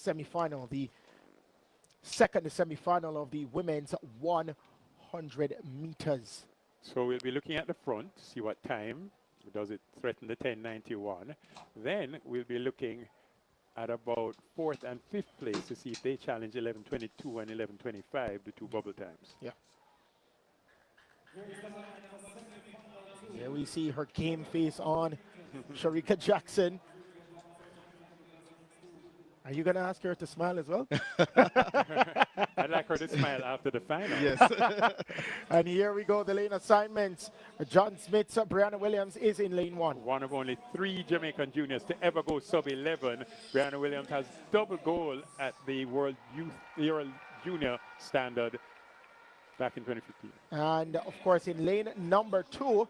semi-final, the second semi-final of the women's 100 meters. So we'll be looking at the front to see what time does it threaten the 10:91. Then we'll be looking at about 4th and 5th place to see if they challenge 11:22 and 11:25, the two bubble times. Yeah. There we see her game face on, Shericka Jackson. Are you going to ask her to smile as well? I'd like her to smile after the final. Yes. And here we go, the lane assignments. John Smith, Brianna Williams is in lane 1. One of only 3 Jamaican juniors to ever go sub-11. Brianna Williams has double gold at the World Junior standard back in 2015. And of course, in lane number 2,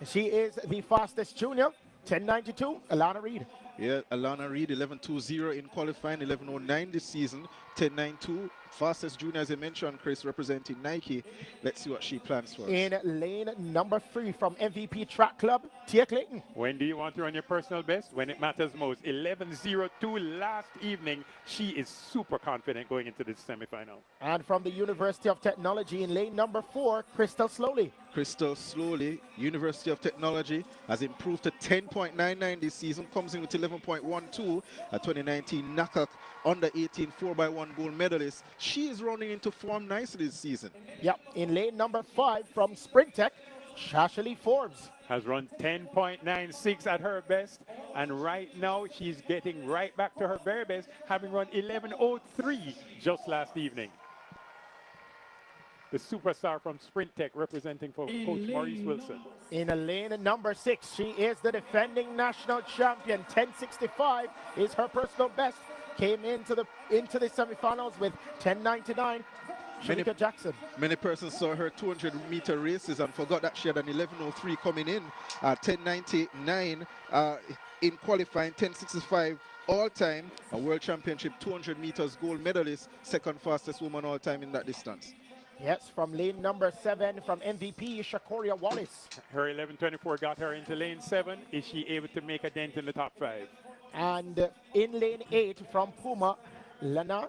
she is the fastest junior, 10:92, Alana Reid. Yeah, Alana Reid, 11:20 in qualifying, 11:09 this season, 10:92. Fastest junior, as I mentioned, Chris, representing Nike. Let's see what she plans for us. In lane number 3 from MVP Track Club, Tia Clayton. When do you want to run your personal best? When it matters most. 11:02 last evening. She is super confident going into this semifinal. And from the University of Technology in lane number 4, Crystal Slowly. Crystal Slowly, University of Technology, has improved to 10.99 this season, comes in with 11.12, a 2019 NACAC under 18 4x1 gold medalist. She is running into form nicely this season. Yep, in lane number 5 from Sprint Tech, Shashley Forbes. Has run 10.96 at her best, and right now she's getting right back to her very best, having run 11:03 just last evening. The superstar from Sprint Tech representing for Coach Maurice Wilson. In a lane number 6, she is the defending national champion. 10:65 is her personal best. Came into the semifinals with 10:99. Shericka Jackson. Many persons saw her 200-meter races and forgot that she had an 11:03 coming in, 10:99 in qualifying, 10:65 all-time, a world championship 200 meters gold medalist, second fastest woman all-time in that distance. Yes, from lane number 7 from MVP, Shakoria Wallace. Her 11:24 got her into lane 7. Is she able to make a dent in the top 5? And in lane 8 from Puma, Lanae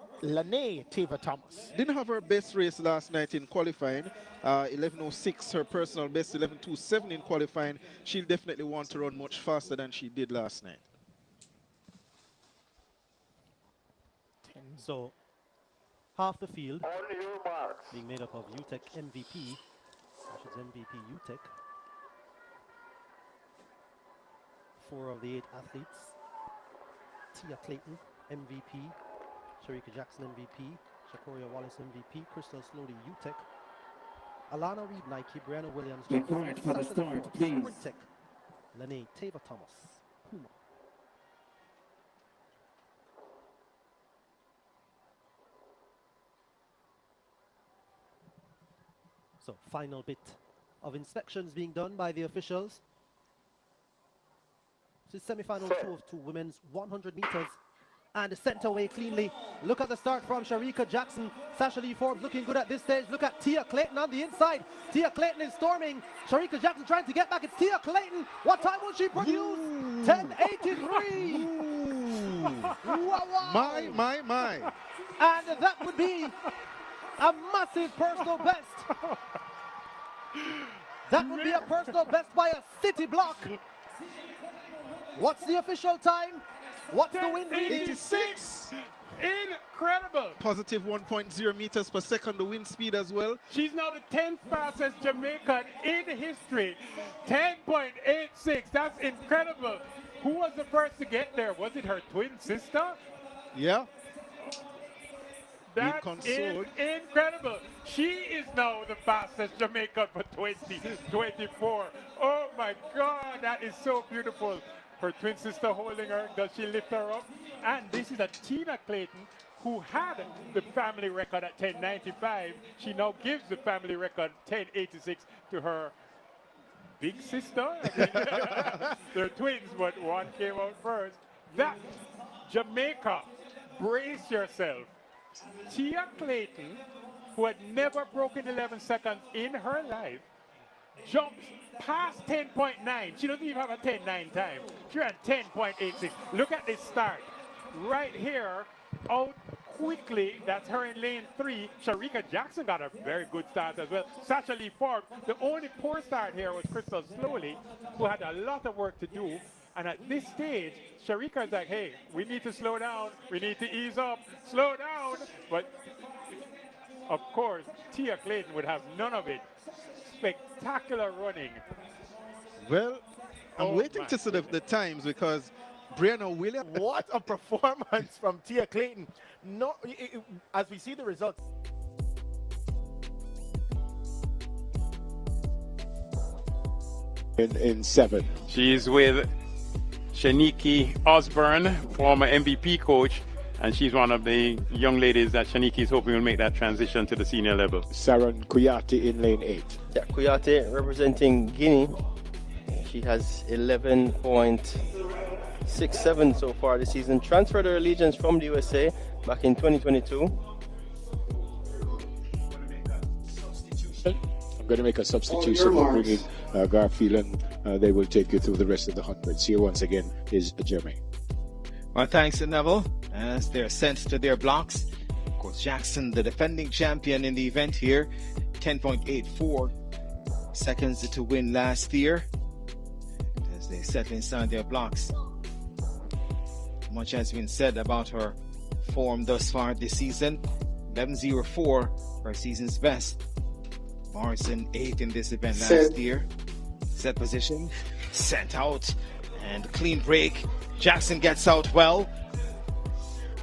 Teva Thomas. Didn't have her best race last night in qualifying, 11:06 her personal best, 11:27 in qualifying. She'll definitely want to run much faster than she did last night. So half the field being made up of UTEC MVP, which is MVP UTEC. 4 of the 8 athletes. Tia Clayton, MVP. Shericka Jackson, MVP. Shakoria Wallace, MVP. Crystal Slowly, UTEC. Alana Reid, Nike. Brianna Williams, Sprint Tech. Lanae Teva Thomas, Puma. So final bit of inspections being done by the officials. This is semi-final 2 of 2 women's 100 meters. And sent away cleanly. Look at the start from Shericka Jackson. Sasha Lee Forbes looking good at this stage. Look at Tia Clayton on the inside. Tia Clayton is storming. Shericka Jackson trying to get back. It's Tia Clayton. What time will she produce? 10:83. Wow. My. And that would be a massive personal best. That would be a personal best by a city block. What's the official time? What's the wind reading? 86. Incredible. Positive 1.0 meters per second, the wind speed as well. She's now the 10th fastest Jamaican in history. 10.86. That's incredible. Who was the first to get there? Was it her twin sister? Yeah. That is incredible. She is now the fastest Jamaican for 2024. Oh my God, that is so beautiful. Her twin sister holding her. Does she lift her up? And this is a Tina Clayton who had the family record at 10:95. She now gives the family record 10:86 to her big sister. They're twins, but one came out first. That Jamaica, brace yourself. Tia Clayton, who had never broken 11 seconds in her life, jumps past 10.9. She doesn't even have a 10.9 time. She's at 10.86. Look at this start. Right here, out quickly. That's her in lane 3. Shericka Jackson got a very good start as well. Sasha Lee Forbes. The only poor start here was Crystal Slowly, who had a lot of work to do. And at this stage, Shericka is like, hey, we need to slow down. We need to ease up. Slow down. But, of course, Tia Clayton would have none of it. Spectacular running. Well, I'm waiting to see the times because Brianna Williams. What a performance from Tia Clayton. No, as we see the results. In 7. She's with Shaniki Osborne, former MVP coach, and she's one of the young ladies that Shaniki is hoping will make that transition to the senior level. Saran Kuyati in lane 8. Yeah, Kuyate representing Guinea. She has 11.67 so far this season. Transferred her allegiance from the USA back in 2022. I'm going to make a substitution and bring in Garfield, and they will take you through the rest of the hundreds. Here once again is Jeremy. Well, thanks to Neville as they're sent to their blocks. Of course, Jackson, the defending champion in the event here, 10.84 seconds to win last year. As they settle inside their blocks. Much has been said about her form thus far this season. 11.04, her season's best. Morrison 8th in this event last year. Set position, sent out, and clean break. Jackson gets out well,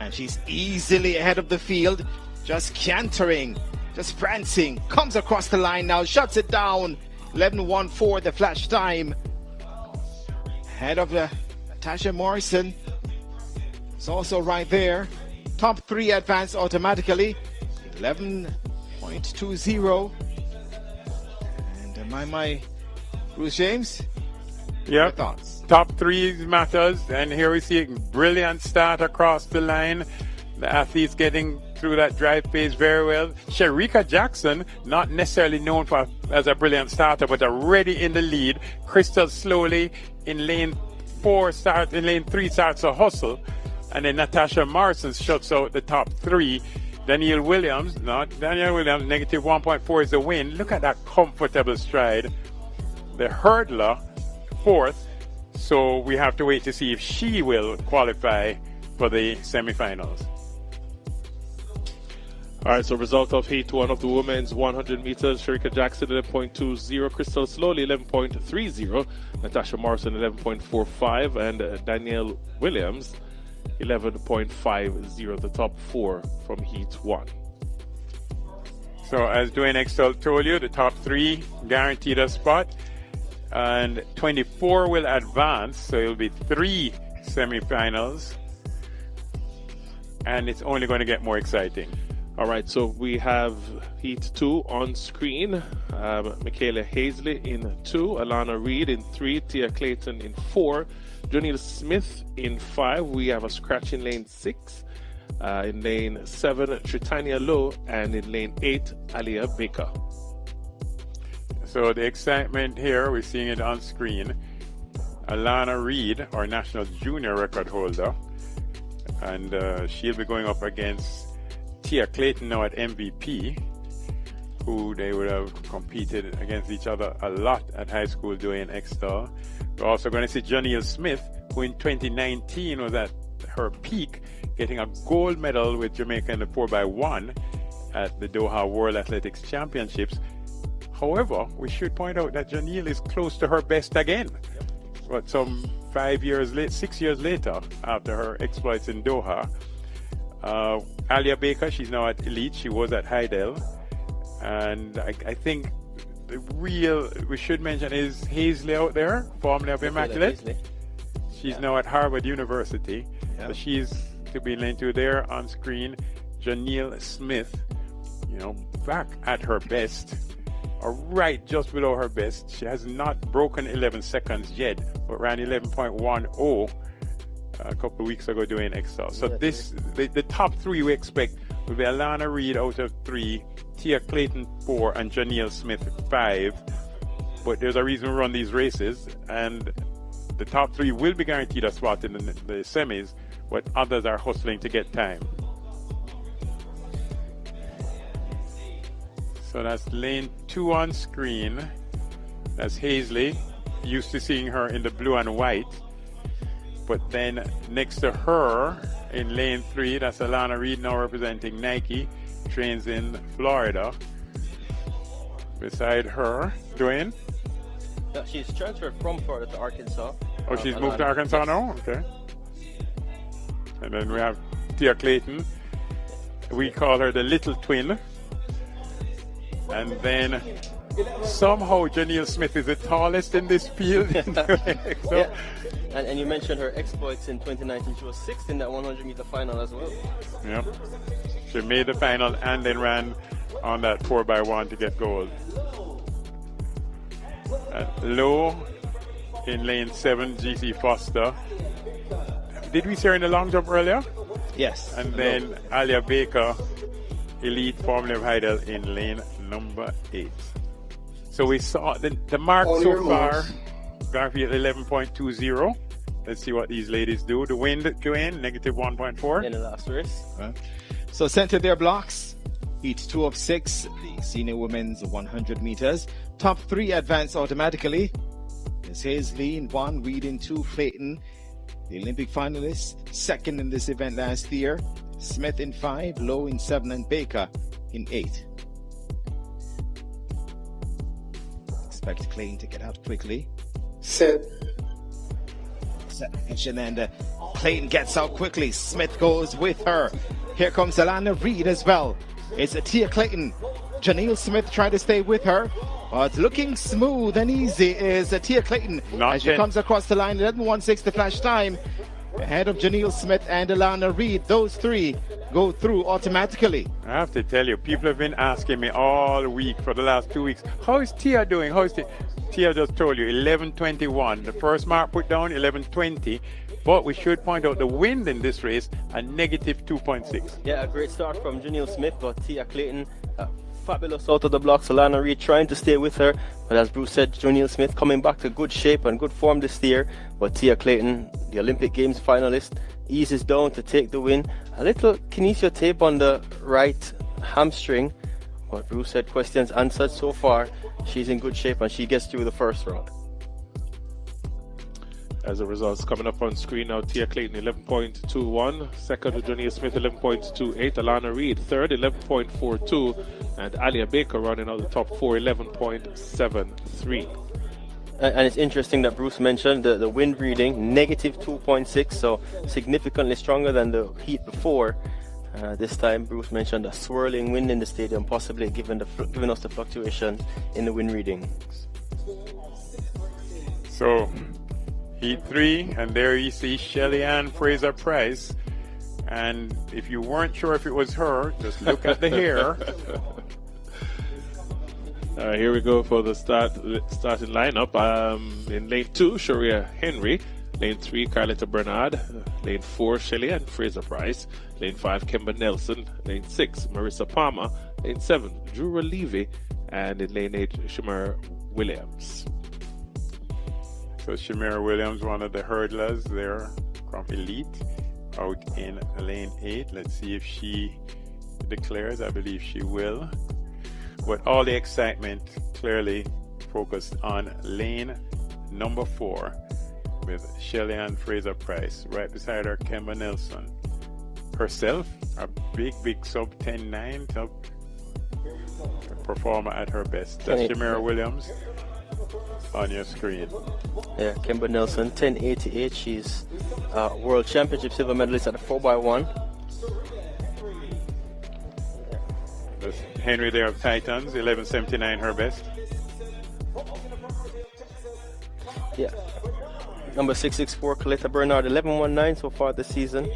and she's easily ahead of the field, just cantering, just prancing, comes across the line now, shuts it down. 11.14 the flash time. Ahead of Natasha Morrison. It's also right there. Top 3 advance automatically. 11.20. And my Bruce James, Yeah, thoughts? top 3 matters, and here we see a brilliant start across the line. The athletes getting through that drive phase very well. Shericka Jackson, not necessarily known as a brilliant starter, but already in the lead. Crystal Slowly in lane 3 starts a hustle, and then Natasha Morrison shuts out the top 3. Danielle Williams, negative 1.4 is the win. Look at that comfortable stride. The hurdler, 4th, so we have to wait to see if she will qualify for the semifinals. All right, so result of Heat 1 of the women's 100 meters, Shericka Jackson 11.20, Crystal Slowly 11.30, Natasha Morrison 11.45, and Danielle Williams 11.50, the top 4 from Heat 1. So as Dwayne Extell told you, the top 3 guaranteed a spot, and 24 will advance, so it'll be 3 semifinals, and it's only going to get more exciting. All right, so we have Heat 2 on screen. Michaela Hazley in 2, Alana Reed in 3, Tia Clayton in 4, Janelle Smith in 5. We have a scratch in lane 6. In lane 7, Tritania Lowe, and in lane 8, Alia Baker. So the excitement here, we're seeing it on screen. Alana Reed, our national junior record holder, and she'll be going up against Tia Clayton now at MVP, who they would have competed against each other a lot at high school doing X-Star. We're also going to see Janelle Smith, who in 2019 was at her peak, getting a gold medal with Jamaica in the 4x1 at the Doha World Athletics Championships. However, we should point out that Janelle is close to her best again. But some 6 years later, after her exploits in Doha. Alia Baker, she's now at Elite. She was at Heidel. And I think the real, we should mention, is Hazley out there, formerly of Immaculate. She's now at Harvard University. Yeah. So she's to be linked to there on screen. Janelle Smith, back at her best, or right just below her best. She has not broken 11 seconds yet, but ran 11.10 a couple of weeks ago doing Excel. So the top 3 we expect will be Alana Reed out of 3, Tia Clayton 4, and Janelle Smith 5. But there's a reason we run these races, and the top 3 will be guaranteed a spot in the semis, but others are hustling to get time. So that's lane 2 on screen. That's Hazley. Used to seeing her in the blue and white. But then next to her in lane 3, that's Alana Reed, now representing Nike. Trains in Florida. Beside her, Dwayne. Yeah, she's transferred from Florida to Arkansas. Oh, she's moved to Arkansas now? Okay. And then we have Tia Clayton. We call her the little twin. And then somehow Janelle Smith is the tallest in this field. So, yeah. And you mentioned her exploits in 2019. She was 6th in that 100-meter final as well. yeah. She made the final and then ran on that 4x1 to get gold. Low in lane 7, GC Foster. Did we see her in the long jump earlier? Yes. And then Alia Baker, elite Formula of Heidel in lane number 8. So we saw the mark so far, Garfield 11.20. Let's see what these ladies do. The wind, Joanne, negative 1.4. In the last race. So center their blocks. Heat 2 of 6, the senior women's 100 meters. Top 3 advance automatically. There's Hazley in 1, Reed in 2, Clayton, the Olympic finalist, 2nd in this event last year. Smith in 5, Lowe in 7, and Baker in 8. Expect Clayton to get out quickly. Set. And Clayton gets out quickly. Smith goes with her. Here comes Alana Reed as well. It's a Tia Clayton. Janelle Smith trying to stay with her. But looking smooth and easy is a Tia Clayton as she comes across the line. 11.16 the flash time. Ahead of Janelle Smith and Alana Reed. Those 3 go through automatically. I have to tell you, people have been asking me all week for the last 2 weeks, how is Tia doing? How is Tia? Tia just told you, 11.21. The first mark put down, 11.20. But we should point out the wind in this race, a negative 2.6. Yeah, a great start from Janelle Smith, but Tia Clayton, fabulous out of the blocks. Alana Reed trying to stay with her. But as Bruce said, Janelle Smith coming back to good shape and good form this year. But Tia Clayton, the Olympic Games finalist, eases down to take the win. A little kinesio tape on the right hamstring. But Bruce said questions answered so far. She's in good shape and she gets through the first round. As the results coming up on screen now, Tia Clayton 11.21, second Janelle Smith 11.28, Alana Reed third 11.42, and Alia Baker running out the top 4 11.73. And it's interesting that Bruce mentioned the wind reading negative 2.6, so significantly stronger than the heat before. This time Bruce mentioned a swirling wind in the stadium, possibly giving us the fluctuation in the wind reading. So Heat 3, and there you see Shelly Ann Fraser Price. And if you weren't sure if it was her, just look at the hair. Here we go for the starting lineup. In lane 2, Sharia Henry. Lane 3, Carletta Bernard. Lane 4, Shelly Ann Fraser Price. Lane 5, Kemba Nelson. Lane 6, Marissa Palmer. Lane 7, Drew Levy. And in lane 8, Shamar Williams. So Shamira Williams, one of the hurdlers there from Elite, out in lane 8. Let's see if she declares. I believe she will. But all the excitement clearly focused on lane number 4 with Shelly Ann Fraser Price. Right beside her, Kemba Nelson. Herself, a big sub 10.9 top performer at her best. That's Shamira Williams on your screen. Yeah, Kemba Nelson, 10.88. She's World Championship silver medalist at the 4x1. There's Henry there of Titans, 11.79 her best. Yeah. Number 664, Carletta Bernard, 11.19 so far this season.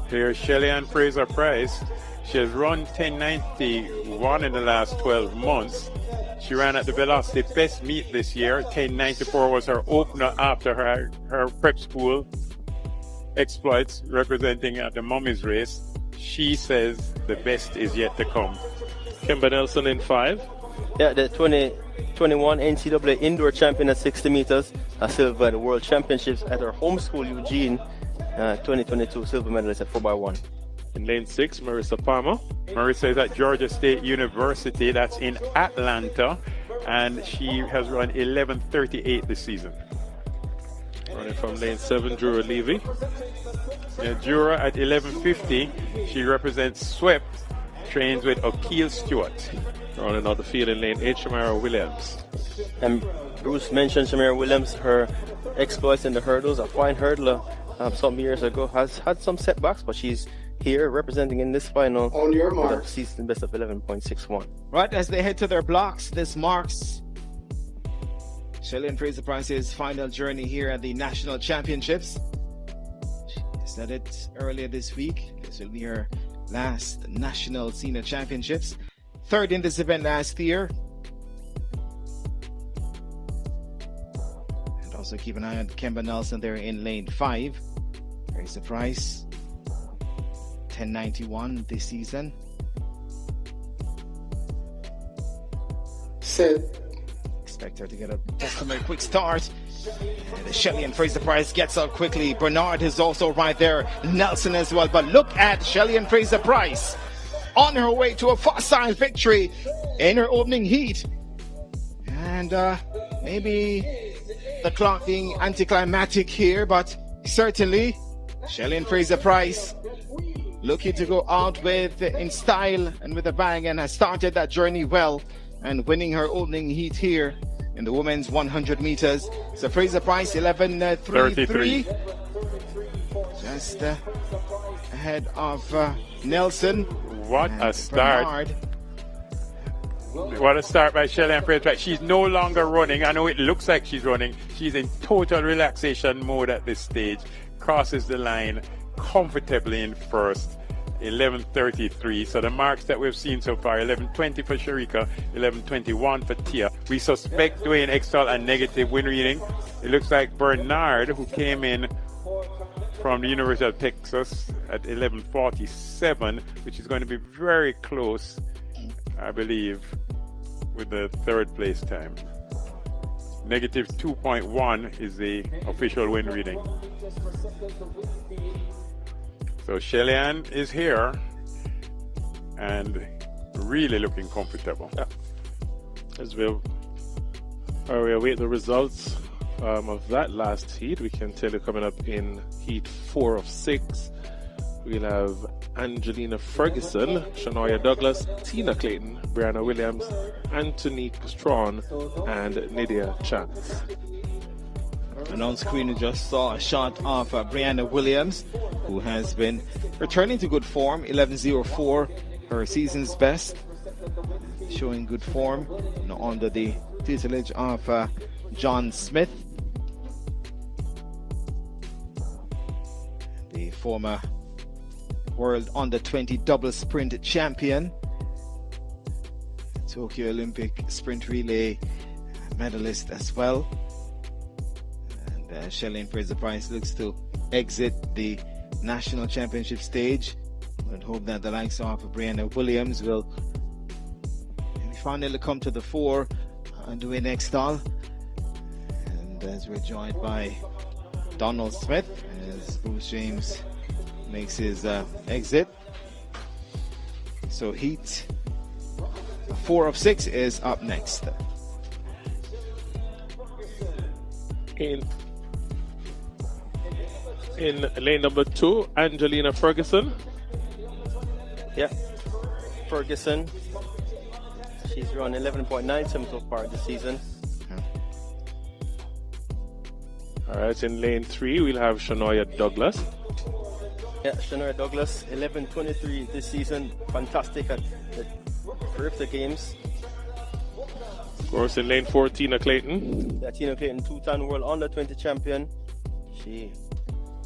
Here's Shelly Ann Fraser Price. She has run 10.91 in the last 12 months. She ran at the Velocity Best Meet this year. 10.94 was her opener after her prep school exploits, representing at the Mummies race. She says the best is yet to come. Kemba Nelson in 5. Yeah, the 2021 NCAA indoor champion at 60 meters, a silver at the World Championships at her home school, Eugene, 2022 silver medalist at 4x1. In lane 6, Marissa Palmer. Marissa is at Georgia State University, that's in Atlanta, and she has run 11:38 this season. Running from lane 7, Jura Levy. Jura at 11:50, she represents SWEP, trains with Akil Stewart. Running out the field in lane 8, Shamara Williams. And Bruce mentioned Shamira Williams, her exploits in the hurdles. A fine hurdler some years ago, has had some setbacks, but she's here representing in this final On your with a mark. season best of 11.61. Right, as they head to their blocks, this marks Shelly and Fraser Price's final journey here at the National Championships. She said it earlier this week. This will be her last National Senior Championships. Third in this event last year. And also keep an eye on Kemba Nelson there in lane 5. Fraser Price, 1091 this season. Set. Expect her to get a customary quick start. And Shelly and Fraser Price gets out quickly. Bernard is also right there. Nelson as well. But look at Shelly and Fraser Price on her way to a fast-time victory in her opening heat. And maybe the clock being anticlimactic here, but certainly Shelly and Fraser Price looking to go out with in style and with a bang, and has started that journey well and winning her opening heat here in the women's 100 meters. So Fraser Price 11:33, just ahead of Nelson. What a start. Bernard. What a start by Shelly and Fraser. She's no longer running. I know it looks like she's running. She's in total relaxation mode at this stage. Crosses the line comfortably in first. 11:33. So the marks that we've seen so far: 11:20 for Shericka, 11:21 for Tia. We suspect Dwayne Extall a negative win reading. It looks like Bernard, who came in from the University of Texas at 11:47, which is going to be very close, I believe, with the third place time. Negative 2.1 is the official win reading. So Shelly-Ann is here and really looking comfortable. Yeah. As we await the results of that last heat, we can tell you coming up in heat 4 of 6, we'll have Angelina Ferguson, Shania Douglas, Tina Clayton, Brianna Williams, Antonique Strawn, and Nydia Chance. And on screen, we just saw a shot of Brianna Williams, who has been returning to good form. 11:04, her season's best, showing good form under the tutelage of John Smith, the former World Under-20 double sprint champion, Tokyo Olympic sprint relay medalist as well. Shelly and Fraser Price looks to exit the national championship stage. And hope that the likes of Brianna Williams will maybe finally come to the fore and do it next all. And as we're joined by Donald Smith as Bruce James makes his exit. So heat 4 of 6 is up next. In lane number 2, Angelina Ferguson. Yeah, Ferguson. She's run 11.97 so far this season. All right, in lane 3, we'll have Shania Douglas. Yeah, Shania Douglas, 11:23 this season. Fantastic at the terrific games. Of course, in lane 4, Tina Clayton. Yeah, Tina Clayton, 2-time World Under-20 champion. She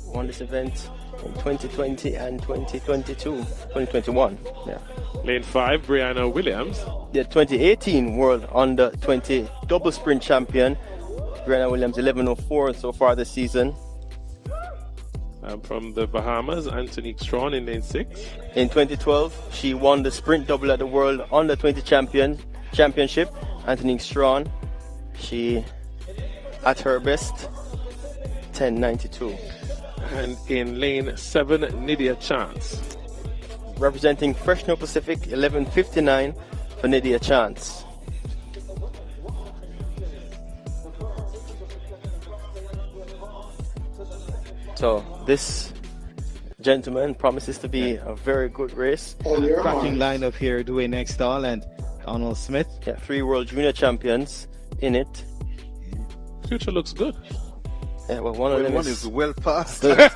won this event in 2020 and 2021. Yeah. Lane 5, Brianna Williams. The 2018 World Under-20 double sprint champion. Brianna Williams, 11:04 so far this season. From the Bahamas, Antonique Strawn in lane 6. In 2012, she won the sprint double at the World Under-20 Championship. Antonique Strawn, she at her best, 10:92. And in lane 7, Nydia Chance. representing Fresno Pacific, 11:59 for Nydia Chance. So this gentleman promises to be a very good race. Cracking lineup here, Dwayne Nextall and Donald Smith. Yeah, 3 World Junior champions in it. Future looks good. Yeah, well, one of them is well past. Well,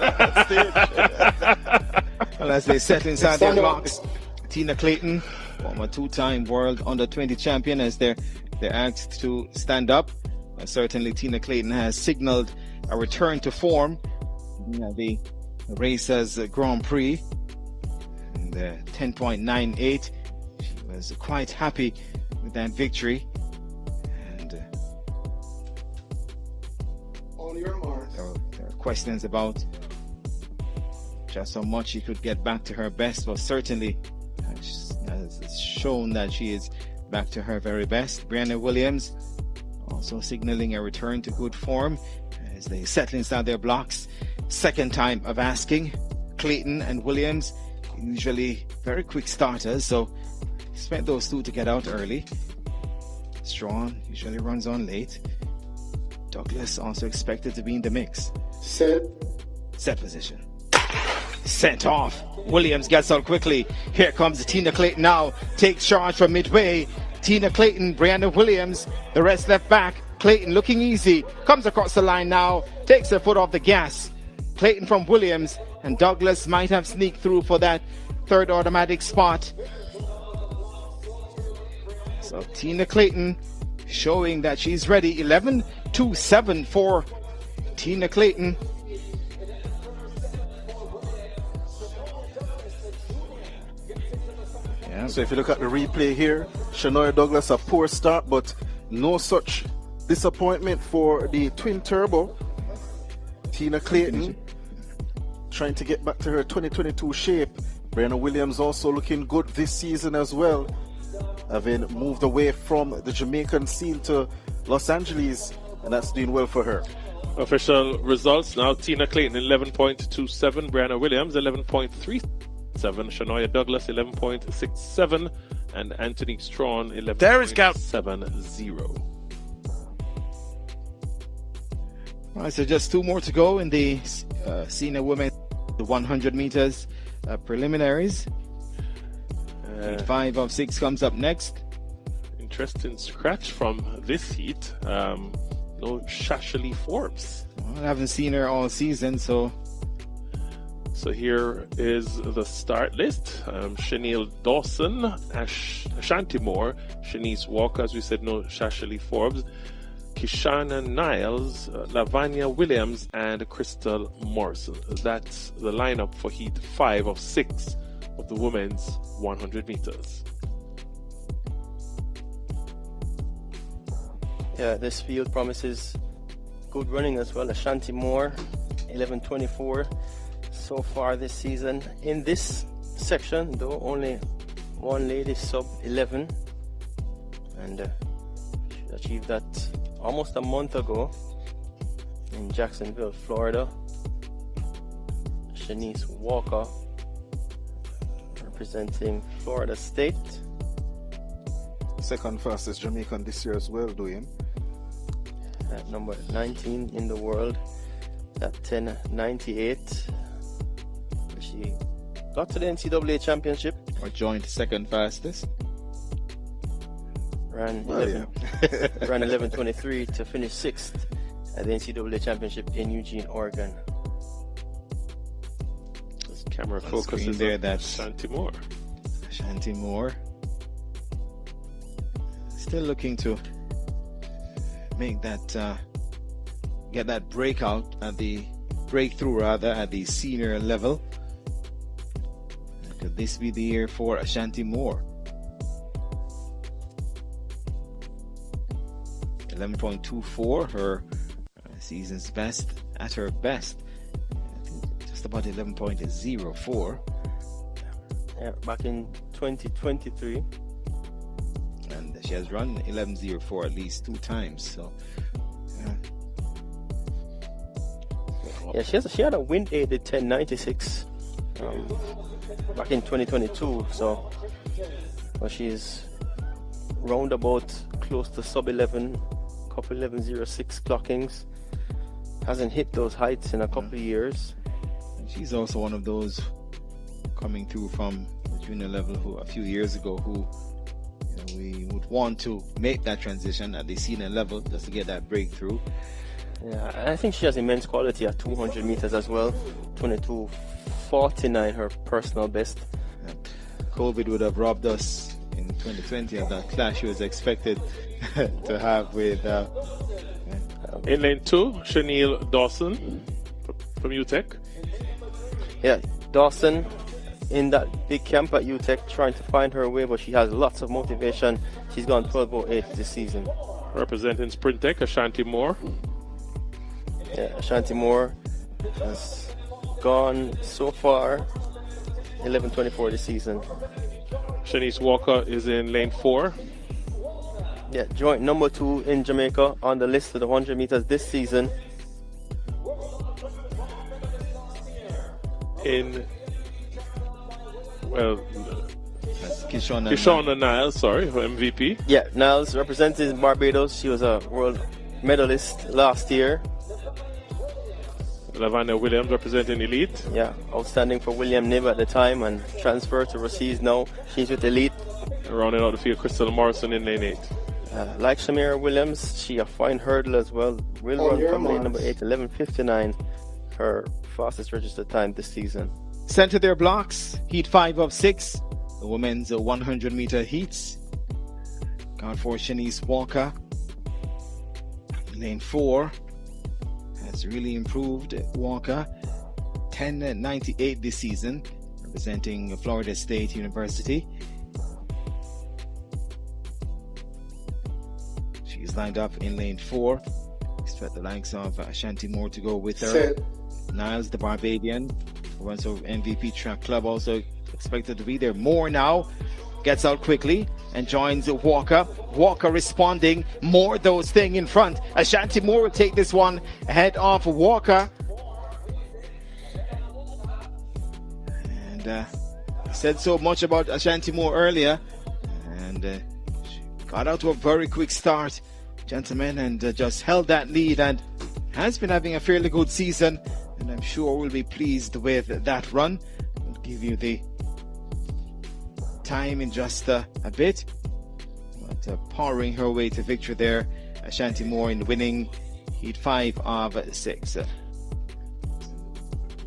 as they settle inside their blocks, Tina Clayton, former 2-time world under-20 champion, as they're asked to stand up. Certainly Tina Clayton has signaled a return to form. The race as a Grand Prix, and 10.98. She was quite happy with that victory. And there are questions about just how much she could get back to her best, but certainly has shown that she is back to her very best. Brianna Williams also signaling a return to good form as they settle inside their blocks. Second time of asking. Clayton and Williams, usually very quick starters, so expect those two to get out early. Strawn usually runs on late. Douglas also expected to be in the mix. Set position. Sent off. Williams gets out quickly. Here comes Tina Clayton now. Takes charge from midway. Tina Clayton, Brianna Williams, the rest left back. Clayton looking easy. Comes across the line now. Takes her foot off the gas. Clayton from Williams, and Douglas might have sneaked through for that third automatic spot. So Tina Clayton showing that she's ready. 11:27 for Tina Clayton. Yeah. So if you look at the replay here, Shania Douglas a poor start, but no such disappointment for the twin turbo. Tina Clayton trying to get back to her 2022 shape. Brianna Williams also looking good this season as well, having moved away from the Jamaican scene to Los Angeles, and that's doing well for her. Official results now: Tina Clayton 11.27, Brianna Williams 11.37, Shania Douglas 11.67, and Anthony Strawn 11.70. All right, so just 2 more to go in the senior women, the 100 meters preliminaries. 5 of 6 comes up next. Interesting scratch from this heat. No Shashali Forbes. Well, I haven't seen her all season, so here is the start list. Chanel Dawson, Ashanti Moore, Shanice Walker, as we said, no Shashali Forbes, Kishana Niles, Lavanya Williams, and Crystal Morrison. That's the lineup for heat 5 of 6 of the women's 100 meters. Yeah, this field promises good running as well. Ashanti Moore, 11:24 so far this season. In this section, though, only one lady sub 11, and she achieved that almost a month ago in Jacksonville, Florida. Shanice Walker, representing Florida State. Second fastest Jamaican this year as well, Dwayne. At number 19 in the world, at 10:98. She got to the NCAA championship. Or joined second fastest. Ran 11:23 to finish 6th at the NCAA championship in Eugene, Oregon. This camera focuses there. On That's Ashanti Moore. Ashanti Moore. Still looking to make that, get that breakthrough at the senior level. Could this be the year for Ashanti Moore? 11.24, her season's best at her best. I think just about 11.04. Yeah, back in 2023. And she has run 11.04 at least 2 times. So, yeah, she had a wind aided 10.96 back in 2022. So well, she's roundabout close to sub 11, couple 11.06 clockings. Hasn't hit those heights in a couple of years. She's also one of those coming through from the junior level who a few years ago who we would want to make that transition at the senior level just to get that breakthrough. Yeah, I think she has immense quality at 200 meters as well. 22.49 her personal best. Yeah. COVID would have robbed us in 2020 of that clash she was expected to have with in lane 2, Chanel Dawson from UTEC. Yeah, Dawson in that big camp at UTEC trying to find her way, but she has lots of motivation. She's gone 12.08 this season. Representing Sprintec, Ashanti Moore. Yeah, Ashanti Moore has gone so far 11.24 this season. Shanice Walker is in lane 4. Yeah, joint number 2 in Jamaica on the list of the 100 meters this season. Kishonna Niles, sorry, for MVP. Yeah, Niles representing Barbados. She was a world medalist last year. Lavanya Williams representing Elite. Yeah, outstanding for William Nib at the time and transferred to Rossies now. She's with Elite. Rounding out the field, Crystal Morrison in lane 8. Like Shamira Williams, she a fine hurdle as well. Will run from lane number 8, 11.59. Her fastest registered time this season. Center their blocks, heat 5 of 6. The women's 100 meter heats. Count for Shanice Walker. Lane 4 has really improved. Walker 10.98 this season, representing Florida State University. She's lined up in lane 4. Expect the likes of Ashanti Moore to go with her. Niles, the Barbadian, who runs over MVP Track Club, also expected to be there. Moore now gets out quickly and joins Walker. Walker responding. Moore though staying in front. Ashanti Moore will take this one ahead of Walker. And I said so much about Ashanti Moore earlier, and she got out to a very quick start, gentlemen, and just held that lead and has been having a fairly good season, and I'm sure we'll be pleased with that run. We'll give you the time in just a bit. But powering her way to victory there, Ashanti Moore in winning heat 5 of 6.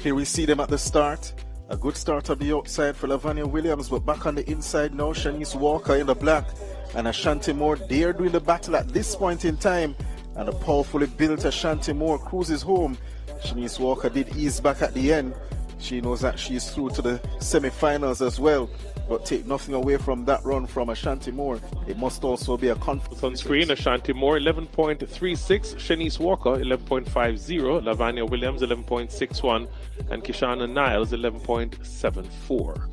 Here we see them at the start. A good start on the outside for Lavanya Williams, but back on the inside now, Shanice Walker in the black and Ashanti Moore. They are doing the battle at this point in time, and a powerfully built Ashanti Moore cruises home. Shanice Walker did ease back at the end. She knows that she's through to the semi-finals as well, but take nothing away from that run from Ashanti Moore. It must also be a confidence. On screen, Ashanti Moore 11.36, Shanice Walker 11.50, Lavanya Williams 11.61, and Kishonna Niles 11.74.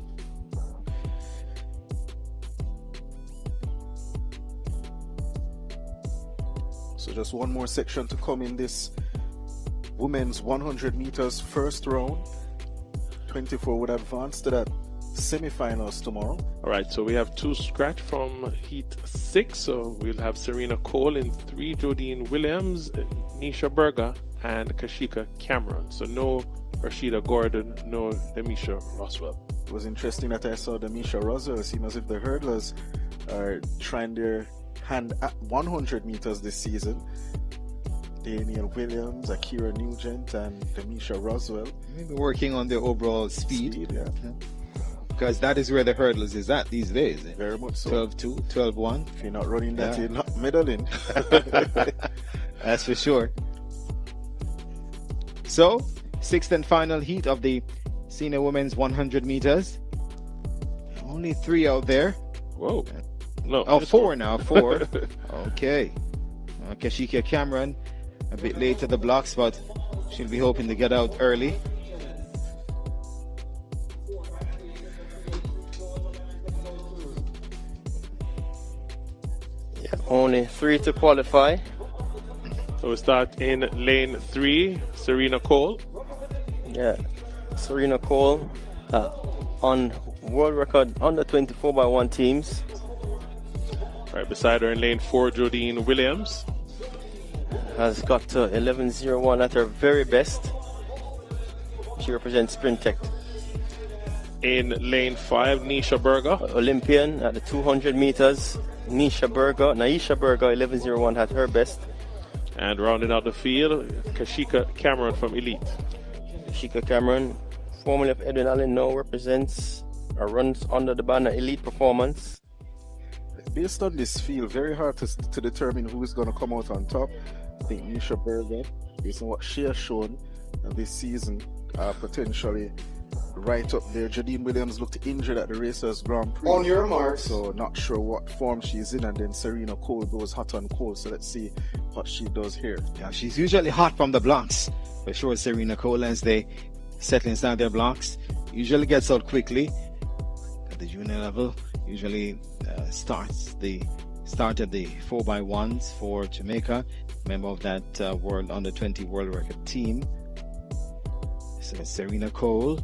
So just one more section to come in this women's 100 meters first round. 24 would advance to that semi-finals tomorrow. All right, so we have 2 scratch from heat 6. So we'll have Serena Cole in 3, Jodine Williams, Nisha Berger, and Kashika Cameron. So no Rashida Gordon, no Demisha Roswell. It was interesting that I saw Demisha Roswell. It seems as if the hurdlers are trying their hand at 100 meters this season. Daniel Williams, Akira Nugent, and Demisha Roswell. Maybe working on their overall speed. Yeah. Because that is where the hurdles is at these days. Very much so. 12-2, 12-1. If you're not running that, you're not medaling. That's for sure. So, 6th and final heat of the senior women's 100 meters. Only 3 out there. Whoa. No. Oh, 4 now. 4. Okay. Kashika Cameron a bit late to the blocks, but she'll be hoping to get out early. Yeah, only 3 to qualify. So we start in lane 3, Serena Cole. Yeah, Serena Cole on world record under 24x1 teams. Right beside her in lane 4, Jodine Williams. Has got to 11.01 at her very best. She represents Sprint Tech. In lane 5, Nisha Berger. Olympian at the 200 meters. Naisha Berger 11.01 at her best. And rounding out the field, Kashika Cameron from Elite. Kashika Cameron, formerly of Edwin Allen, now represents or runs under the banner Elite Performance. Based on this field, very hard to determine who is going to come out on top. I think Nisha Berger, based on what she has shown this season, potentially right up there. Jodine Williams looked injured at the Racers Grand Prix. On your marks. So not sure what form she's in. And then Serena Cole goes hot on cold. So let's see what she does here. Yeah, she's usually hot from the blocks. For sure, Serena Cole, as they settle inside their blocks, usually gets out quickly. At the junior level, usually started the 4x1s for Jamaica, member of that World Under-20 World Record team. So Serena Cole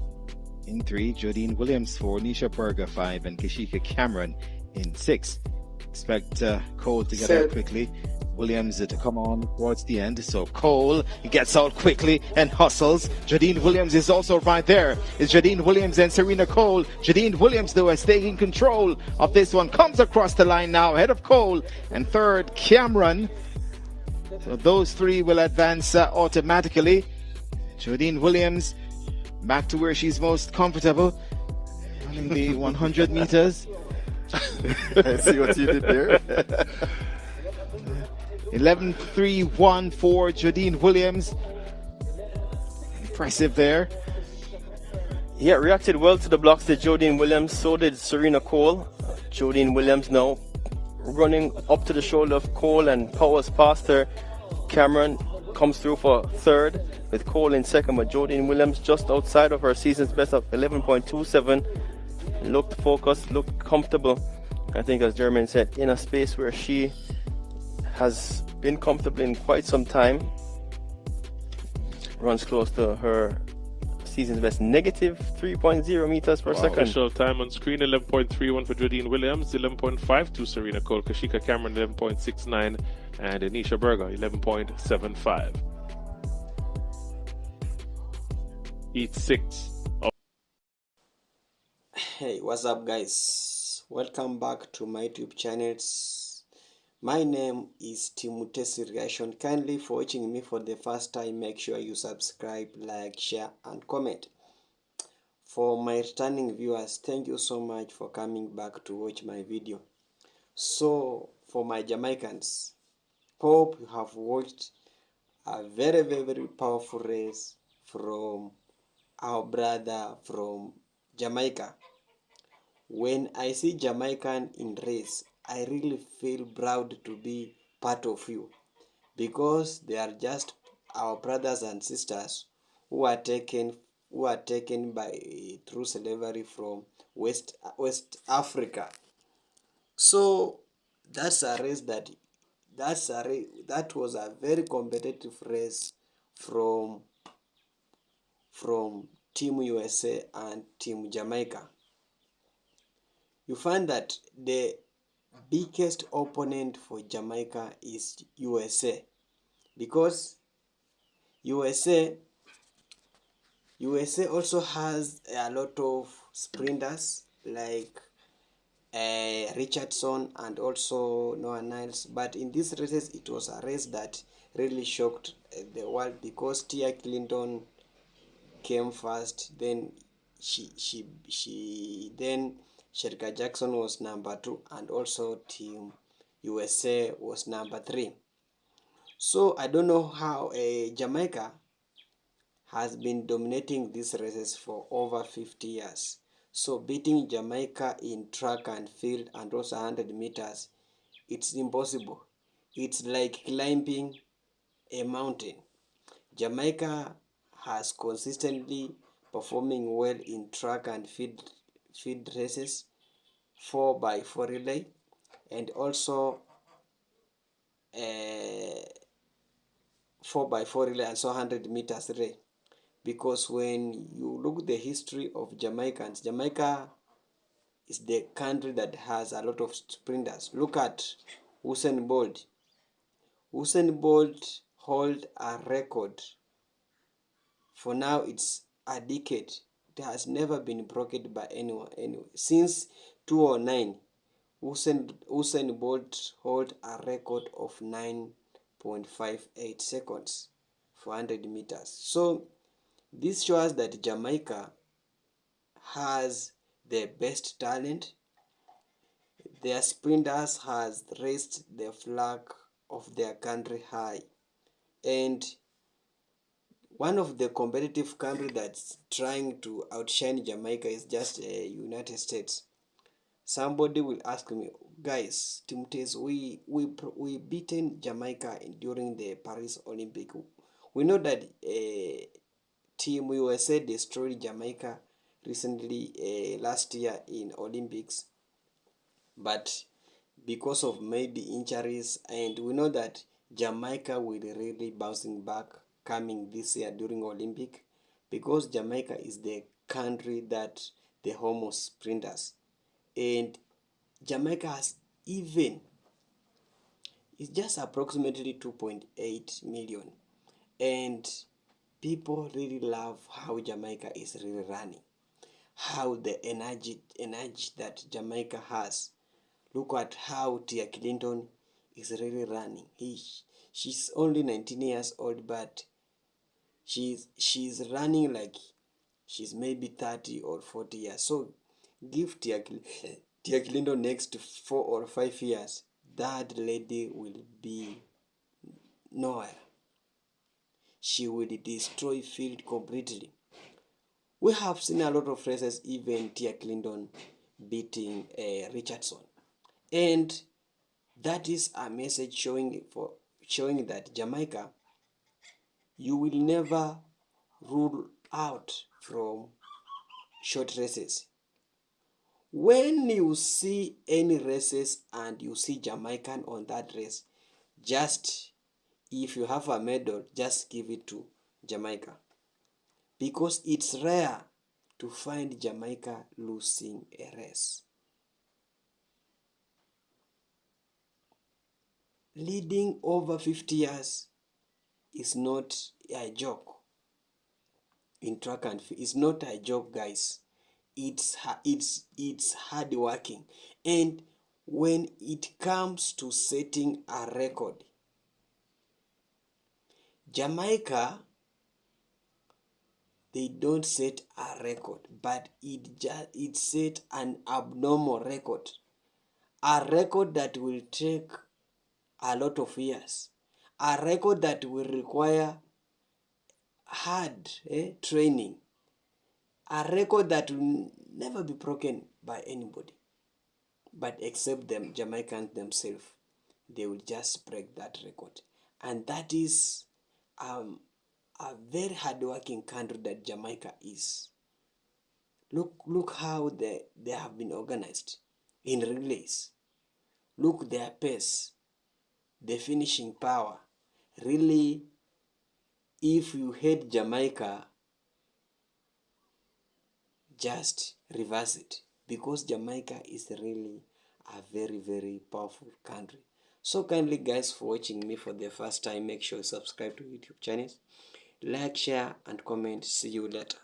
in 3, Jodine Williams 4, Nisha Berger 5, and Kashika Cameron in 6. Expect Cole to get out quickly. Williams to come on towards the end. So Cole gets out quickly and hustles. Jodine Williams is also right there. It's Jodine Williams and Serena Cole. Jodine Williams, though, is taking control of this one. Comes across the line now, ahead of Cole. And third, Cameron. So those three will advance automatically. Jodine Williams back to where she's most comfortable, running the 100 meters. I see what you did there. 11.31 for Jodine Williams. Impressive there. Yeah, reacted well to the blocks to Jodine Williams. So did Serena Cole. Jodine Williams now running up to the shoulder of Cole and powers past her. Cameron comes through for third with Cole in second, but Jodine Williams just outside of her season's best of 11.27. Looked focused, looked comfortable. I think, as Jermaine said, in a space where she has been comfortable in quite some time. Runs close to her season's best, negative 3.0 meters per second. Official time on screen, 11.31 for Jodine Williams, 11.52 Serena Cole, Kashika Cameron 11.69, and Anisha Berger 11.75. Heat 6. Hey, what's up, guys? Welcome back to my YouTube channels. My name is Timotesi Reaction. Kindly, for watching me for the first time, make sure you subscribe, like, share, and comment. For my returning viewers, thank you so much for coming back to watch my video. So, for my Jamaicans, hope you have watched a very, very, very powerful race from our brother from Jamaica. When I see Jamaican in race, I really feel proud to be part of you, because they are just our brothers and sisters who are taken by through slavery from West Africa. So that was a very competitive race from Team USA and Team Jamaica. You find that the biggest opponent for Jamaica is USA, because USA also has a lot of sprinters like Richardson and also Noah Niles. But in these races, it was a race that really shocked the world, because Tia Clinton came first, then then Shericka Jackson was number 2, and also Team USA was number 3. So I don't know how Jamaica has been dominating these races for over 50 years. So beating Jamaica in track and field and also 100 meters, it's impossible. It's like climbing a mountain. Jamaica has consistently performing well in track and field races, 4x4 relay, and also 4x4 relay, and so 100 meters relay. because when you look at the history of Jamaicans, Jamaica is the country that has a lot of sprinters. Look at Usain Bolt. Usain Bolt hold a record. For now, it's a decade. It has never been broken by anyone. Anyway, since 2009, Usain Bolt hold a record of 9.58 seconds for 100 meters. So this shows that Jamaica has the best talent. Their sprinters has raised the flag of their country high, and one of the competitive country that's trying to outshine Jamaica is just United States. Somebody will ask me, guys, Team Tess, we beaten Jamaica during the Paris Olympic. We know that Team USA destroyed Jamaica recently last year in Olympics, but because of maybe injuries, and we know that Jamaica will really bouncing back coming this year during Olympic, because Jamaica is the country that the home of sprinters, and Jamaica has even, it's just approximately 2.8 million, and people really love how Jamaica is really running, how the energy that Jamaica has. Look at how Tia Clayton is really running. She's only 19 years old, but she's running like she's maybe 30 or 40 years. So give Tia Clayton next 4 or 5 years, that lady will be nowhere. She will destroy field completely. We have seen a lot of races, even Tia Clayton beating Richardson, and that is a message showing that Jamaica, you will never rule out from short races. When you see any races and you see Jamaican on that race, just if you have a medal, just give it to Jamaica, because it's rare to find Jamaica losing a race. Leading over 50 years is not a joke. In track and field, it's not a joke, guys. It's hard working, and when it comes to setting a record, Jamaica, they don't set a record, but it set an abnormal record, a record that will take a lot of years, a record that will require hard training, a record that will never be broken by anybody, but except them Jamaicans themselves. They will just break that record, and that is a very hardworking country that Jamaica is. Look how they have been organized in relays. Look their pace, the finishing power. Really, if you hate Jamaica, just reverse it, because Jamaica is really a very, very powerful country. So kindly, guys, for watching me for the first time, make sure you subscribe to YouTube channels, like, share and comment. See you later.